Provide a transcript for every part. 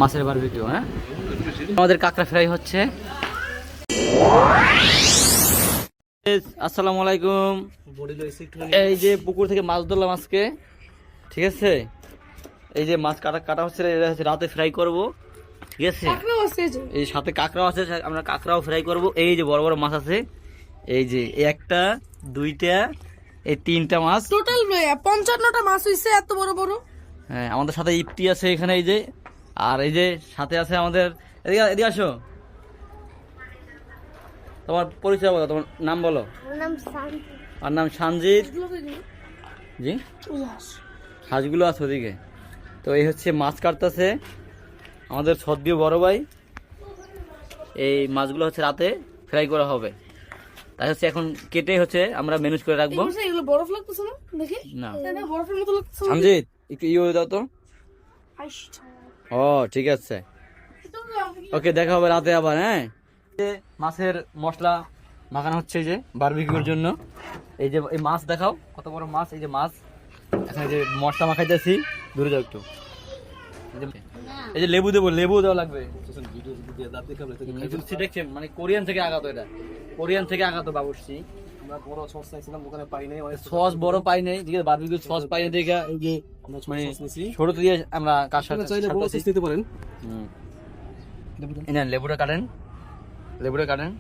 মাছের বারবিকিউ। হ্যাঁ, আমাদের কাঁকড়া ফ্রাই হচ্ছে। আসসালামু আলাইকুম। এই যে পুকুর থেকে মাছ ধরলাম আজকে, ঠিক আছে। এই যে মাছ কাটা হচ্ছে, এটা হচ্ছে রাতে ফ্রাই করব, ঠিক আছে। এই সাথে কাঁকড়াও আছে, আমরা কাঁকড়াও ফ্রাই করব। এই যে বড় বড় মাছ আছে, এই যে একটা দুইটা এই তিনটা মাছ, টোটাল 55টা মাছ হইছে, এত বড় বড়। হ্যাঁ, আমাদের সাথে ইফতি আছে এখানে, এই যে। আর এই যে সাথে আছে আমাদের, এদিকে এদিকে আসো, তোমার পরিচয় বলো, তোমার নাম বলো। আর নাম সঞ্জিত। জি, হাঁসগুলো আছে ওদিকে। তো এই হচ্ছে মাছ কাটতেছে আমাদের সদ্য বড় ভাই। এই মাছগুলো হচ্ছে রাতে ফ্রাই করা হবে, তাই হচ্ছে এখন কেটে হচ্ছে আমরা ম্যানেজ করে রাখবো। এগুলো বরফ লাগতেছে না দেখি? না, বরফের মতো লাগতেছে। সঞ্জিত একটু ইয়ে দাও তো। ও ঠিক আছে, ওকে, দেখা হবে রাতে আবার। হ্যাঁ, মাছের মশলা মাখানো হচ্ছে এই যে বারবিকিউর জন্য। এই যে এই মাছ দেখাও, কত বড় মাছ। এই যে মাছ, এখন এই যে মশলা মাখাইতেছি। দূরে যাও একটু। এই যে লেবু দেবো, লেবু দেওয়া লাগবে। দেখছেন, মানে কোরিয়ান থেকে আগাতো, এটা কোরিয়ান থেকে আগাতো বাবুর্চি। আমরা বড় সস চাইছিলাম, ওখানে পাই নাই। সস বড় পাই নাই, ঠিক আছে। বারবিকিউ সস পাই নাই দেখে এই যে মানে ছোট দিয়ে আমরা কার সাথে চাইলে বড় সস নিতে পারেন। না, লেবুটা কাটেন, লেবুটা কাটেন।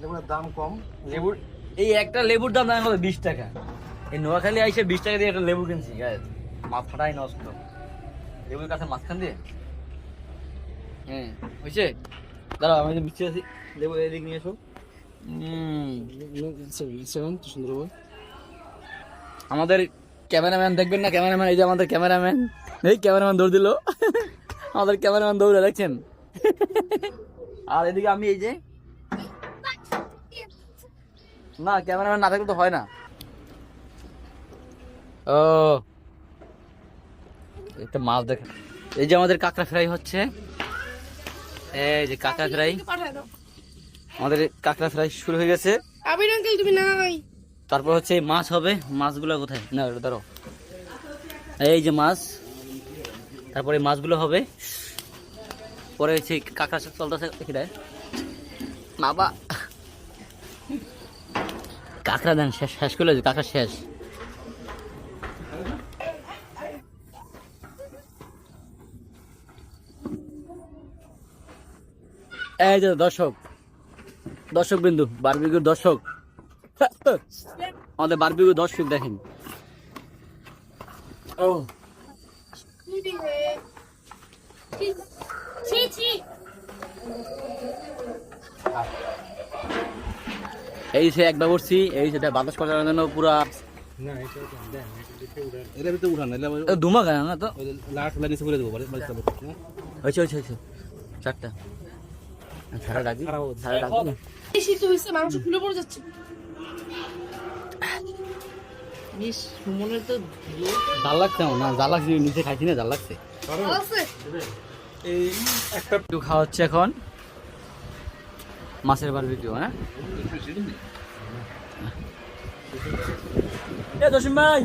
লেবুর দাম কম। লেবুর এই একটা লেবুর দাম জানেন কত? 20 টাকা। এই নোয়াখালী আইসে 20 টাকা দিয়ে একটা লেবু কিনছি, গাইস। মাথাটাই নষ্ট। লেবুর কাছে মাঝখান দিয়ে, হ্যাঁ হয়েছে। দাঁড়াও, আমি যে মিষ্টি আছি, লেবু এদিক নিয়ে এসো। সুন্দর। আমাদের ক্যামেরাম্যান দেখবেন না, ক্যামেরাম্যান, এই যে আমাদের ক্যামেরাম্যান। এই ক্যামেরাম্যান দৌড় দিল, আমাদের ক্যামেরাম্যান দৌড়ে, দেখছেন। আর এদিকে আমি, এই যে না, ক্যামেরাম্যান না থাকলে তো হয় না। ও একটা মাছ দেখেন, এই যে আমাদের কাঁকড়া ফ্রাই হচ্ছে। এই যে কাঁকড়া ফ্রাই, আমাদের কাঁকড়া ফ্রাই শুরু হয়ে গেছে। আবির আঙ্কেল তুমি নাই। তারপর হচ্ছে মাছ হবে। মাছগুলো কোথায়? না, ধরো, এই যে মাছ। তারপরে মাছগুলো হবে, পরে হচ্ছে কাঁকড়া চলতেছে। এখানে বাবা কাঁকড়া দেন, শেষ শেষ করলে কাঁকড়া শেষ। এই যে দর্শক, দর্শক বিন্দু, বারবিকিউর দর্শক, আমাদের বারবিকিউর দর্শক দেখেন। ও এই সে একবার করছি, এই সেটা বাতাস করার জন্য পুরা ধুমা খায় না তো। হয়েছে হয়েছে হয়েছে, চারটা সারা ডাকি, সারা ডাকি না। শীত হইছে, মাংস ফুলে পড়ে যাচ্ছে। সুমনের তো জাল লাগছে না, জাল লাগছে নিচে খাইছি না, জাল লাগছে। এই একটা খাওয়া হচ্ছে এখন মাছের বারবিকিউ। হ্যাঁ, এ জসিম ভাই,